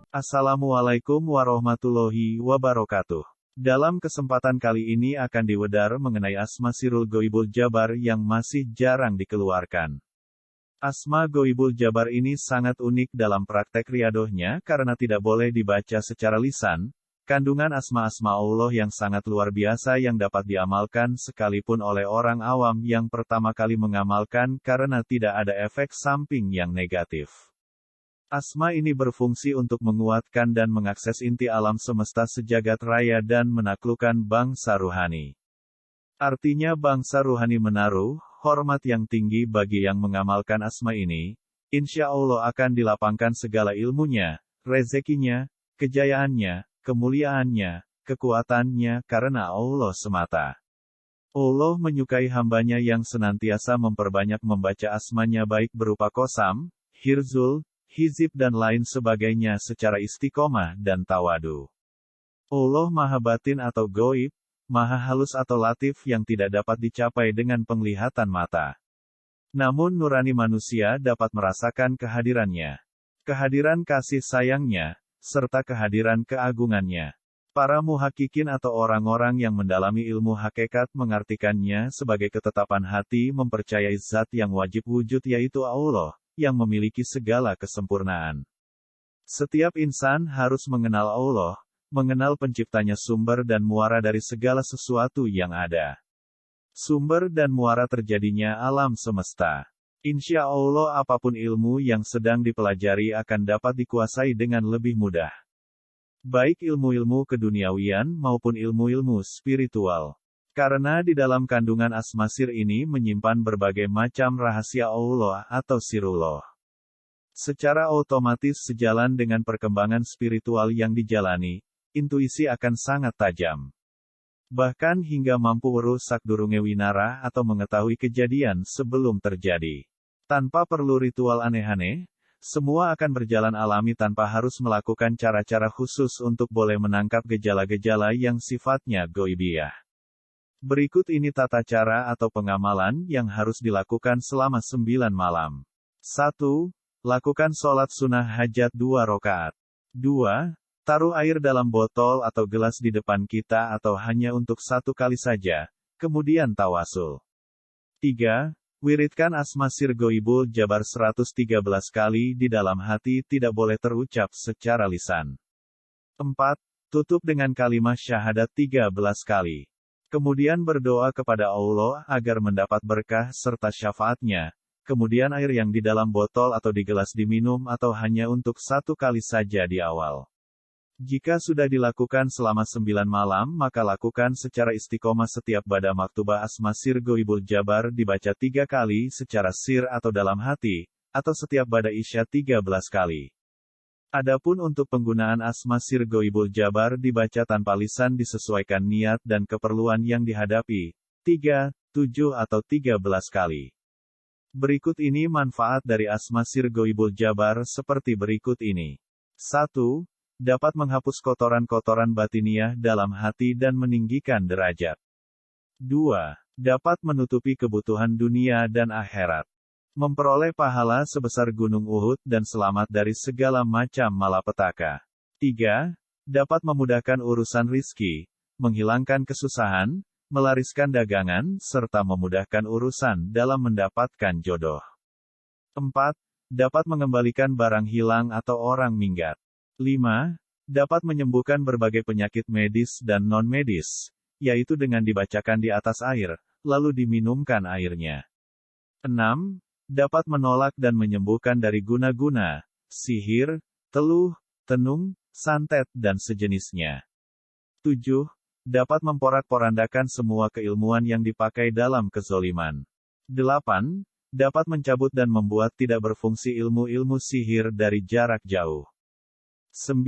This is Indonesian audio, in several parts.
Assalamualaikum warahmatullahi wabarakatuh. Dalam kesempatan kali ini akan diwedar mengenai asma Sirul Ghaibul Jabar yang masih jarang dikeluarkan. Asma Ghaibul Jabar ini sangat unik dalam praktek riadohnya karena tidak boleh dibaca secara lisan. Kandungan asma-asma Allah yang sangat luar biasa yang dapat diamalkan sekalipun oleh orang awam yang pertama kali mengamalkan karena tidak ada efek samping yang negatif. Asma ini berfungsi untuk menguatkan dan mengakses inti alam semesta sejagat raya dan menaklukkan bangsa ruhani. Artinya bangsa ruhani menaruh hormat yang tinggi bagi yang mengamalkan asma ini. Insya Allah akan dilapangkan segala ilmunya, rezekinya, kejayaannya, kemuliaannya, kekuatannya karena Allah semata. Allah menyukai hambanya yang senantiasa memperbanyak membaca asmanya baik berupa qasam, hirzul, hizib dan lain sebagainya secara istiqomah dan tawadu. Allah maha batin atau goib, maha halus atau latif yang tidak dapat dicapai dengan penglihatan mata. Namun nurani manusia dapat merasakan kehadirannya. Kehadiran kasih sayangnya, serta kehadiran keagungannya. Para muhakikin atau orang-orang yang mendalami ilmu hakikat mengartikannya sebagai ketetapan hati mempercayai zat yang wajib wujud yaitu Allah, yang memiliki segala kesempurnaan. Setiap insan harus mengenal Allah, mengenal penciptanya sumber dan muara dari segala sesuatu yang ada. Sumber dan muara terjadinya alam semesta. Insya Allah apapun ilmu yang sedang dipelajari akan dapat dikuasai dengan lebih mudah. Baik ilmu-ilmu keduniawian maupun ilmu-ilmu spiritual. Karena di dalam kandungan asma sir ini menyimpan berbagai macam rahasia Allah atau sirullah. Secara otomatis sejalan dengan perkembangan spiritual yang dijalani, intuisi akan sangat tajam. Bahkan hingga mampu merusak durunge winara atau mengetahui kejadian sebelum terjadi. Tanpa perlu ritual aneh-aneh, semua akan berjalan alami tanpa harus melakukan cara-cara khusus untuk boleh menangkap gejala-gejala yang sifatnya ghaibiyah. Berikut ini tata cara atau pengamalan yang harus dilakukan selama 9 malam. 1. Lakukan sholat sunnah hajat 2 rakaat. 2. Taruh air dalam botol atau gelas di depan kita atau hanya untuk 1 kali saja, kemudian tawasul. 3. Wiridkan asma sir Ghaibul Jabar 113 kali di dalam hati tidak boleh terucap secara lisan. 4. Tutup dengan kalimat syahadat 13 kali. Kemudian berdoa kepada Allah agar mendapat berkah serta syafaatnya. Kemudian air yang di dalam botol atau di gelas diminum atau hanya untuk 1 kali saja di awal. Jika sudah dilakukan selama 9 malam maka lakukan secara istiqomah setiap bada maktubah asma sir Ghaibul Jabar dibaca 3 kali secara sir atau dalam hati, atau setiap bada isya 13 kali. Adapun untuk penggunaan asma sir Ghaibul Jabar dibaca tanpa lisan disesuaikan niat dan keperluan yang dihadapi, 3, 7 atau 13 kali. Berikut ini manfaat dari asma sir Ghaibul Jabar seperti berikut ini. 1. Dapat menghapus kotoran-kotoran batiniah dalam hati dan meninggikan derajat. 2. Dapat menutupi kebutuhan dunia dan akhirat. Memperoleh pahala sebesar gunung Uhud dan selamat dari segala macam malapetaka. 3. Dapat memudahkan urusan rizki, menghilangkan kesusahan, melariskan dagangan, serta memudahkan urusan dalam mendapatkan jodoh. 4. Dapat mengembalikan barang hilang atau orang minggat. 5. Dapat menyembuhkan berbagai penyakit medis dan non-medis, yaitu dengan dibacakan di atas air, lalu diminumkan airnya. 6. Dapat menolak dan menyembuhkan dari guna-guna, sihir, teluh, tenung, santet dan sejenisnya. 7. Dapat memporak-porandakan semua keilmuan yang dipakai dalam kezoliman. 8. Dapat mencabut dan membuat tidak berfungsi ilmu-ilmu sihir dari jarak jauh. 9.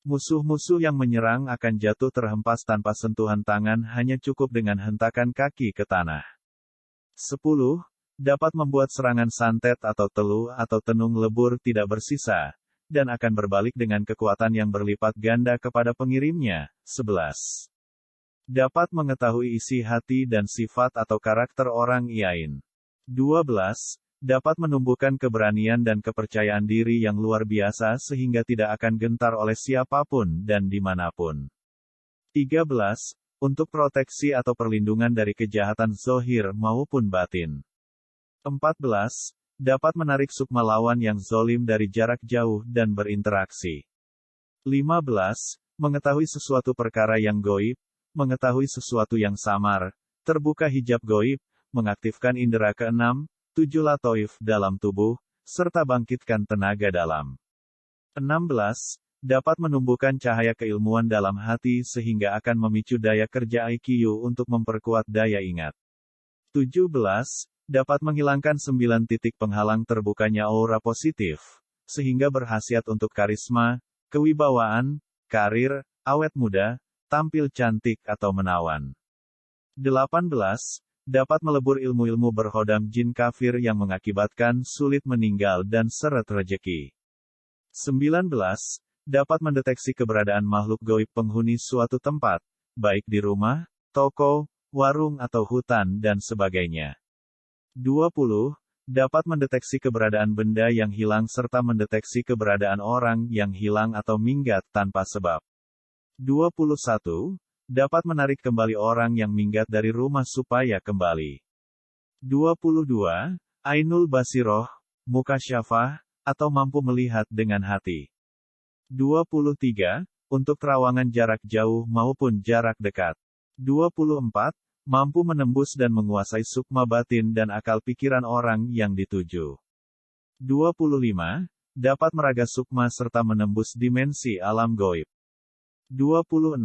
Musuh-musuh yang menyerang akan jatuh terhempas tanpa sentuhan tangan hanya cukup dengan hentakan kaki ke tanah. 10. Dapat membuat serangan santet atau teluh atau tenung lebur tidak bersisa, dan akan berbalik dengan kekuatan yang berlipat ganda kepada pengirimnya. 11. Dapat mengetahui isi hati dan sifat atau karakter orang iain. 12. dapat menumbuhkan keberanian dan kepercayaan diri yang luar biasa sehingga tidak akan gentar oleh siapapun dan dimanapun. 13. Untuk proteksi atau perlindungan dari kejahatan zahir maupun batin. 14. Dapat menarik sukma lawan yang zolim dari jarak jauh dan berinteraksi. 15. Mengetahui sesuatu perkara yang goib, mengetahui sesuatu yang samar, terbuka hijab goib, mengaktifkan indera keenam, 7 latoif dalam tubuh, serta bangkitkan tenaga dalam. 16. Dapat menumbuhkan cahaya keilmuan dalam hati sehingga akan memicu daya kerja IQ untuk memperkuat daya ingat. 17. Dapat menghilangkan 9 titik penghalang terbukanya aura positif, sehingga berkhasiat untuk karisma, kewibawaan, karir, awet muda, tampil cantik atau menawan. 18. Dapat melebur ilmu-ilmu berhodam jin kafir yang mengakibatkan sulit meninggal dan seret rejeki. 19. Dapat mendeteksi keberadaan makhluk gaib penghuni suatu tempat, baik di rumah, toko, warung atau hutan dan sebagainya. 20. Dapat mendeteksi keberadaan benda yang hilang serta mendeteksi keberadaan orang yang hilang atau minggat tanpa sebab. 21. Dapat menarik kembali orang yang minggat dari rumah supaya kembali. 22. Ainul Basiroh, Mukasyafah, atau mampu melihat dengan hati. 23. Untuk terawangan jarak jauh maupun jarak dekat. 24. Mampu menembus dan menguasai sukma batin dan akal pikiran orang yang dituju. 25. Dapat meraga sukma serta menembus dimensi alam gaib. 26.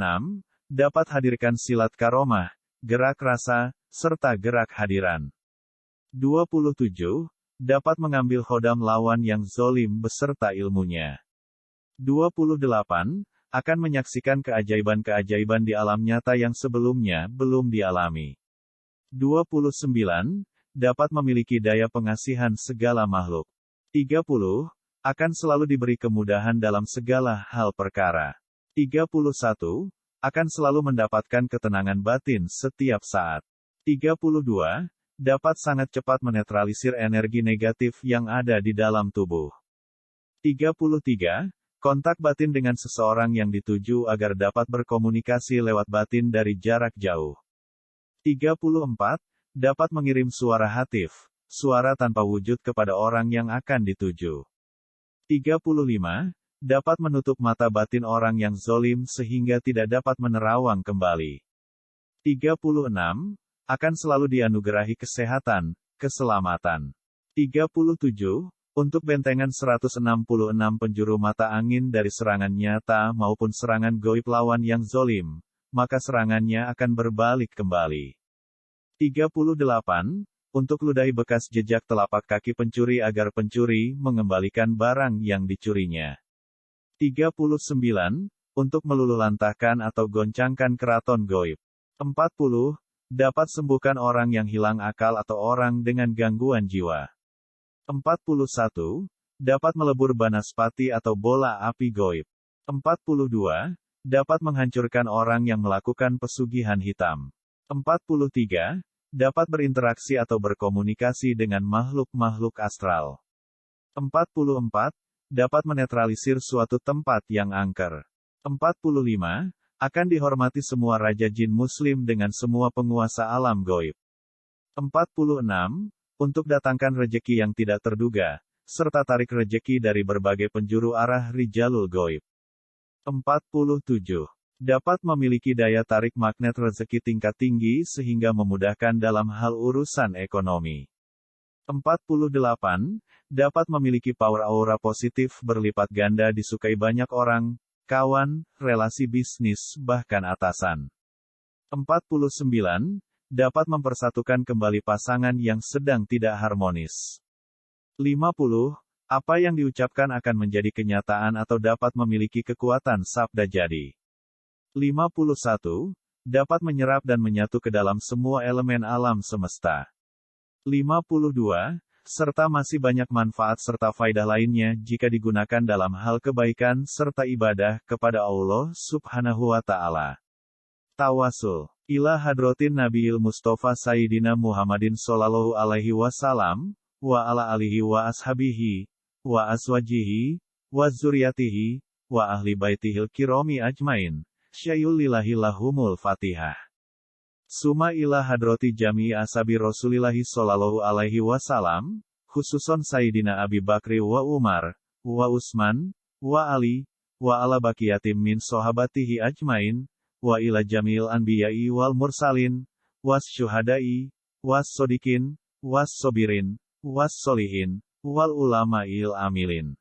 Dapat hadirkan silat karomah, gerak rasa, serta gerak hadiran. 27. Dapat mengambil hodam lawan yang zolim beserta ilmunya. 28. Akan menyaksikan keajaiban-keajaiban di alam nyata yang sebelumnya belum dialami. 29. Dapat memiliki daya pengasihan segala makhluk. 30. Akan selalu diberi kemudahan dalam segala hal perkara. 31. Akan selalu mendapatkan ketenangan batin setiap saat. 32. Dapat sangat cepat menetralisir energi negatif yang ada di dalam tubuh. 33. Kontak batin dengan seseorang yang dituju agar dapat berkomunikasi lewat batin dari jarak jauh. 34. Dapat mengirim suara hatif, suara tanpa wujud kepada orang yang akan dituju. 35. Dapat menutup mata batin orang yang zolim sehingga tidak dapat menerawang kembali. 36. Akan selalu dianugerahi kesehatan, keselamatan. 37. Untuk bentengan 166 penjuru mata angin dari serangan nyata maupun serangan gaib lawan yang zolim, maka serangannya akan berbalik kembali. 38. Untuk ludahi bekas jejak telapak kaki pencuri agar pencuri mengembalikan barang yang dicurinya. 39. Untuk meluluhlantahkan atau goncangkan keraton gaib. 40. Dapat sembuhkan orang yang hilang akal atau orang dengan gangguan jiwa. 41. Dapat melebur banaspati atau bola api gaib. 42. Dapat menghancurkan orang yang melakukan pesugihan hitam. 43. Dapat berinteraksi atau berkomunikasi dengan makhluk-makhluk astral. 44. Dapat menetralisir suatu tempat yang angker. 45. Akan dihormati semua raja jin muslim dengan semua penguasa alam gaib. 46. Untuk datangkan rejeki yang tidak terduga, serta tarik rejeki dari berbagai penjuru arah rijalul gaib. 47. Dapat memiliki daya tarik magnet rezeki tingkat tinggi sehingga memudahkan dalam hal urusan ekonomi. 48. Dapat memiliki power aura positif berlipat ganda disukai banyak orang, kawan, relasi bisnis, bahkan atasan. 49. Dapat mempersatukan kembali pasangan yang sedang tidak harmonis. 50. Apa yang diucapkan akan menjadi kenyataan atau dapat memiliki kekuatan sabda jadi. 51. Dapat menyerap dan menyatu ke dalam semua elemen alam semesta. 52. Serta masih banyak manfaat serta faidah lainnya jika digunakan dalam hal kebaikan serta ibadah kepada Allah Subhanahu wa Ta'ala. Tawasul ila hadrotin Nabiil Mustafa Sayyidina Muhammadin Sallallahu Alaihi Wasallam, wa ala alihi wa ashabihi, wa azwajihi, wa zuriyatihi, wa ahli baitihil kirami ajmain. Syai'ul lillahi lahumul Fatihah. Suma ila hadrati jami'i ashabi Rasulillahi sallallahu alaihi wasallam, khususon Sayyidina Abi Bakri wa Umar, wa Utsman, wa Ali, wa ala baqiyatim min sahabatihi ajmain, wa ila jami'il anbiya'i wal mursalin, was syuhada'i, was sodikin, was sobirin, was solihin, wal ulama'il amilin,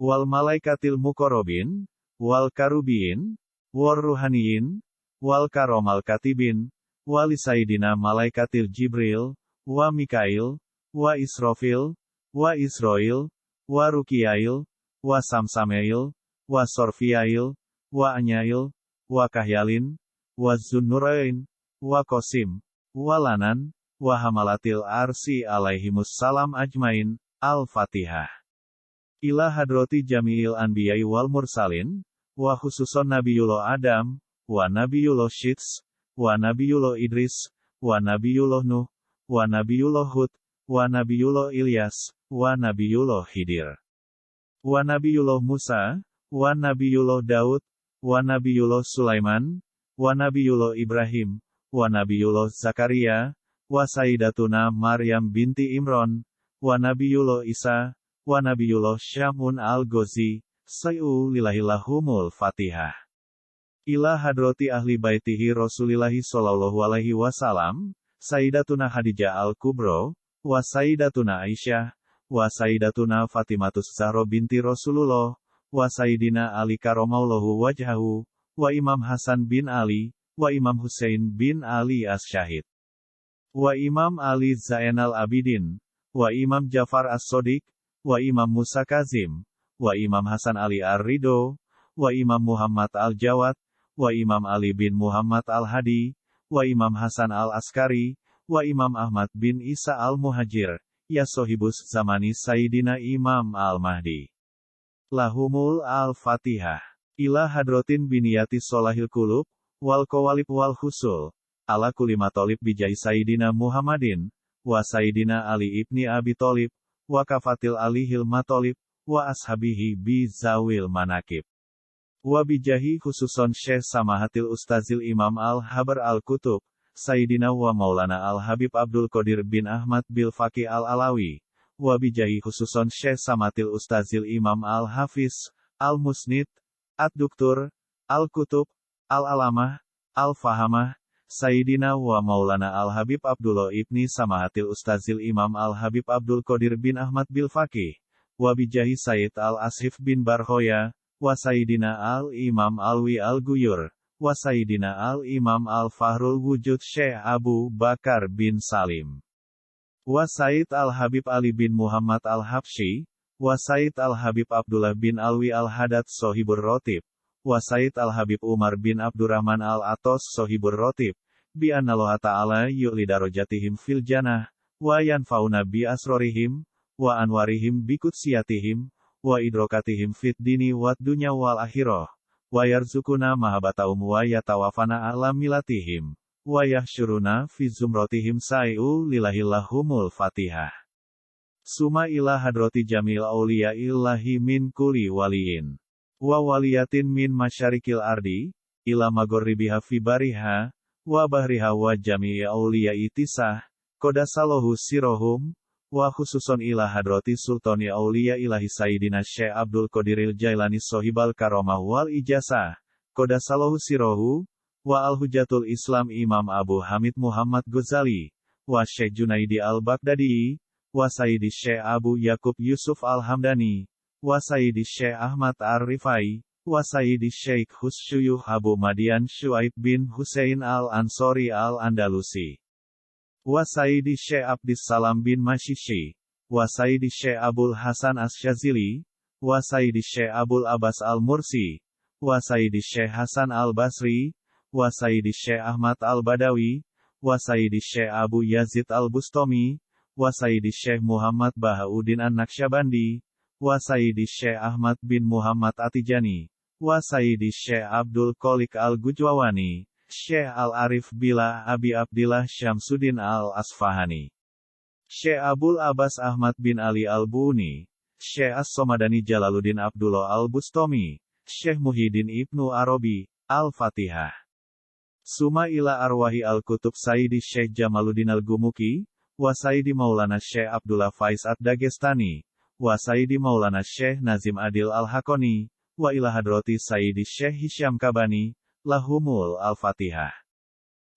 wal malaikatil muqarrabin, wal karubiin, wal ruhaniyin, wal karomal katibin, wali sayyidina malaikatil Jibril, wa Mikail, wa Israfil, wa Israil, wa Rukiyail, wa Samsamail, wa Sorfiyail, wa Anyail, wa Kahyalin, wa Zunnurain, wa Qasim, wa Lanan, wa hamalatil arsi alaihimus salam ajmain. Al-Fatihah. Ila hadrati jami'il anbiya'i wal mursalin, wa khususon Nabiyullah Adam, wa Nabiyullah Syits, wa Nabiyullah Idris, wa Nabiyullah Nuh, wa Nabiyullah Hud, wa Nabiyullah Ilyas, wa Nabiyullah Khidir, wa Nabiyullah Musa, wa Nabiyullah Daud, wa Nabiyullah Sulaiman, wa Nabiyullah Ibrahim, wa Nabiyullah Zakaria, wa Sayyidatuna Maryam binti Imran, wa Nabiyullah Isa, wa Nabiyullah Syamun al-Ghazi. Say'u lillahi lahumul Fatihah. Ila hadrati ahli baitihi Rasulillahi sallallahu alaihi wasallam, Sayyidatuna Khadijah al-Kubra, wa Sayyidatuna Aisyah, wa Sayyidatuna Fatimatus Zahra binti Rasulullah, wa Sayyidina Ali karamallahu wajhahu, wa Imam Hasan bin Ali, wa Imam Husain bin Ali as-Syahid, wa Imam Ali Zainal Abidin, wa Imam Jafar as-Shodiq, wa Imam Musa Kazim, wa Imam Hasan Ali Ar-Ridho, wa Imam Muhammad Al-Jawad, wa Imam Ali bin Muhammad Al-Hadi, wa Imam Hasan Al-Askari, wa Imam Ahmad bin Isa Al-Muhajir, ya sohibus zamani Sayyidina Imam Al-Mahdi. Lahumul Al-Fatihah. Ila hadratin biniyati solahil kulub, wal qawalib wal husul, ala kulli matolib bijahi Sayyidina Muhammadin, wa Sayyidina Ali ibni Abi Thalib, wa kafatil alihil matolib, wa ashabihi bi zawil manakib, wa bijahi khususon Syekh Samahatil Ustazil Imam Al-Habar Al-Kutub, Sayyidina wa Maulana Al-Habib Abdul Qadir bin Ahmad bil Faqih Al-Alawi, wa bijahi khususon Syekh Samatil Ustazil Imam Al-Hafiz, Al-Musnid, Ad-Duktur, Al-Kutub, Al-Alamah, Al-Fahamah, Sayyidina wa Maulana Al-Habib Abdullah ibni Samahatil Ustazil Imam Al-Habib Abdul Qadir bin Ahmad bil Faqih, wa bijahi Sayyid Al-Ashif bin Barhoya, wa Sayyidina Al-Imam Alwi Al-Guyur, wa Sayyidina Al-Imam Al-Fahrul Wujud Syekh Abu Bakar bin Salim, wa Sayyid Al-Habib Ali bin Muhammad Al-Habsyi, wa Sayyid Al-Habib Abdullah bin Alwi Al-Hadad Sohibur Rotib, wa Sayyid Al-Habib Umar bin Abdurrahman Al-Atos Sohibur Rotib, bi annallaha ta'ala yu'li darajatihim fil jannah, wa yanfauna bi asrorihim, wa anwarihim bi kutsiyatihim, wa idrokatihim fit dini wad dunya wal akhirah, wa yarzukuna mahabbatahum wa yatawafana ala milatihim, wa yahsyuruna fi zumratihim. Say'u lillahi lahumul Fatihah. Suma ila hadrati jamil awliya illahi min kulli waliyin, wa waliyatin min masyarikil ardi, ila magorribiha fi bariha, wa bahriha wa jami'i awliya'i tisah, qadasallahu sirohum, wa khususon ila hadrati sultani awliya ilahi Sayyidina Syekh Abdul Qadiril Jailani sohibal karamah wal ijazah, qadasallahu sirohu, wa al-hujatul Islam Imam Abu Hamid Muhammad Ghazali, wa Syekh Junaidi al-Baghdadi, wa Sayyidi Syekh Abu Yakub Yusuf al-Hamdani, wa Sayyidi Syekh Ahmad Ar-Rifai, wa Sayyidi Syekh Husyuyuh Abu Madian Syuaib bin Husain Al-Ansori Al-Andalusi, wa Sayyidi Syekh Abdis Salam bin Mashishi, wa Sayyidi Syekh Abul Hasan Asyazili, wa Sayyidi Syekh Abul Abbas Al-Mursi, wa Sayyidi Syekh Hasan Al-Basri, wa Sayyidi Syekh Ahmad Al-Badawi, wa Sayyidi Syekh Abu Yazid Al-Bustami, wa Sayyidi Syekh Muhammad Bahauddin An-Naqsyabandi, wa Sayyidi Syekh Ahmad bin Muhammad Atijani, wa Sayyidi Syekh Abdul Qolik Al-Gujwawani, Syekh Al-Arif Billah Abi Abdillah Syamsuddin Al-Asfahani, Syekh Abul Abbas Ahmad bin Ali Al-Buni, Syekh As-Somadani Jalaluddin Abdullah Al-Bustami, Syekh Muhyiddin Ibnu Arabi, Al-Fatihah. Suma ila arwahi Al-Kutub Sayyidi Syekh Jamaluddin Al-Gumuki, wa Sayyidi Maulana Syekh Abdullah Faiz Ad-Dagestani, wa Sayyidi Maulana Syekh Nazim Adil Al-Hakoni, wa ila hadrati Sayyidi Syekh Hisham Kabani, lahumul Al-Fatihah.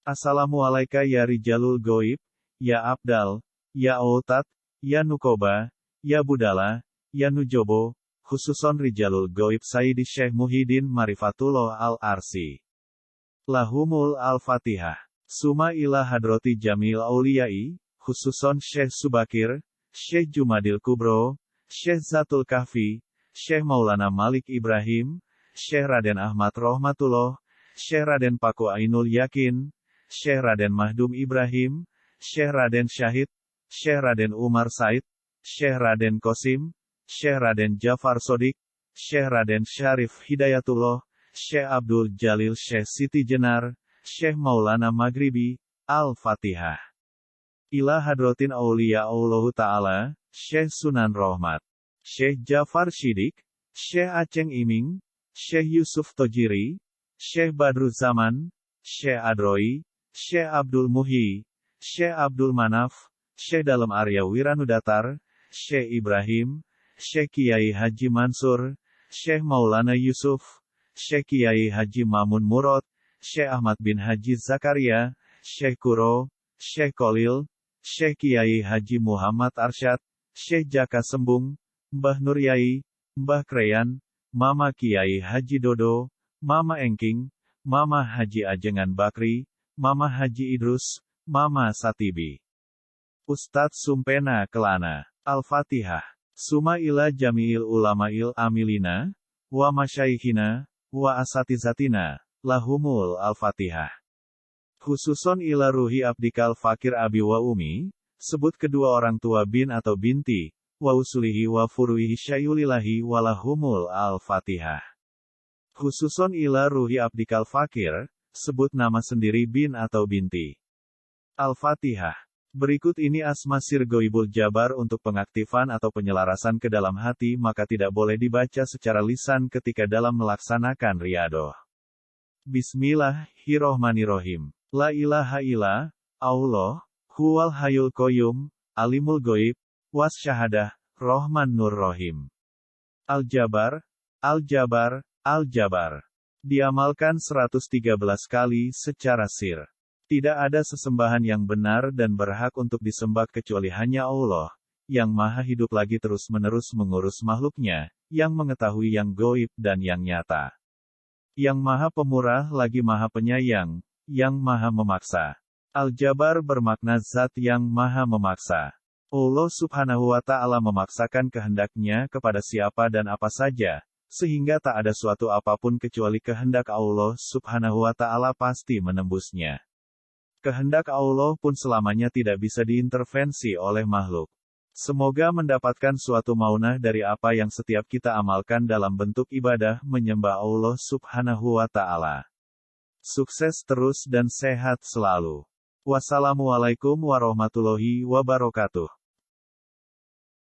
Assalamualaikum ya Rijalul Goib, ya Abdal, ya Autat, ya Nukoba, ya Budala, ya Nujobo, khususon Rijalul Goib Sayyidi Syekh Muhyiddin Marifatullah Al-Arsi. Lahumul Al-Fatihah. Suma ila hadrati Jamil Auliyai, khususon Syekh Subakir, Syekh Jumadil Kubro, Syekh Zatul Kahfi, Syekh Maulana Malik Ibrahim, Syekh Raden Ahmad Rohmatullah, Syekh Raden Paku Ainul Yakin, Syekh Raden Mahdum Ibrahim, Syekh Raden Syahid, Syekh Raden Umar Said, Syekh Raden Qasim, Syekh Raden Jafar Sodik, Syekh Raden Syarif Hidayatullah, Syekh Abdul Jalil Syekh Siti Jenar, Syekh Maulana Maghribi, Al-Fatihah. Ila hadratin awliya Allahu Ta'ala, Syekh Sunan Rohmat, Syekh Jafar Shidik, Syekh Aceng Iming, Syekh Yusuf Tojiri, Syekh Badruzzaman, Syekh Adroi, Syekh Abdul Muhyi, Syekh Abdul Manaf, Syekh Dalem Arya Wiranudatar, Syekh Ibrahim, Syekh Kiai Haji Mansur, Syekh Maulana Yusuf, Syekh Kiai Haji Mamun Murad, Syekh Ahmad bin Haji Zakaria, Syekh Kuro, Syekh Kolil, Syekh Kiai Haji Muhammad Arsyad, Syekh Jaka Sembung, Mbah Nuryai, Mbah Kreyan, Mama Kiai Haji Dodo, Mama Engking, Mama Haji Ajengan Bakri, Mama Haji Idrus, Mama Satibi. Ustadz Sumpena Kelana. Al-Fatihah. Suma ila jami'il ulama'il amilina, wa masyaikhina, wa asatizatina, lahumul Al-Fatihah. Khususon ila ruhi abdikal fakir abi wa umi, sebut kedua orang tua bin atau binti, wa usulihi wa furuihi syayulillahi walahumul Al-Fatihah. Khususon ila ruhi abdikal fakir, sebut nama sendiri bin atau binti. Al-Fatihah. Berikut ini asma sir Goibul Jabar untuk pengaktifan atau penyelarasan ke dalam hati maka tidak boleh dibaca secara lisan ketika dalam melaksanakan riyadoh. Bismillahirrohmanirrohim. La ilaha illa, Allah, huwal hayul qayyum, alimul goib, was syahadah, Rohman Nur Rohim. Al-Jabar, Al-Jabar, Al-Jabar. Diamalkan 113 kali secara sir. Tidak ada sesembahan yang benar dan berhak untuk disembah kecuali hanya Allah, yang maha hidup lagi terus-menerus mengurus makhluknya, yang mengetahui yang goib dan yang nyata. Yang maha pemurah lagi maha penyayang, yang maha memaksa. Al-Jabar bermakna zat yang maha memaksa. Allah Subhanahu wa Ta'ala memaksakan kehendaknya kepada siapa dan apa saja, sehingga tak ada suatu apapun kecuali kehendak Allah Subhanahu wa Ta'ala pasti menembusnya. Kehendak Allah pun selamanya tidak bisa diintervensi oleh makhluk. Semoga mendapatkan suatu maunah dari apa yang setiap kita amalkan dalam bentuk ibadah menyembah Allah Subhanahu wa Ta'ala. Sukses terus dan sehat selalu. Wassalamualaikum warahmatullahi wabarakatuh.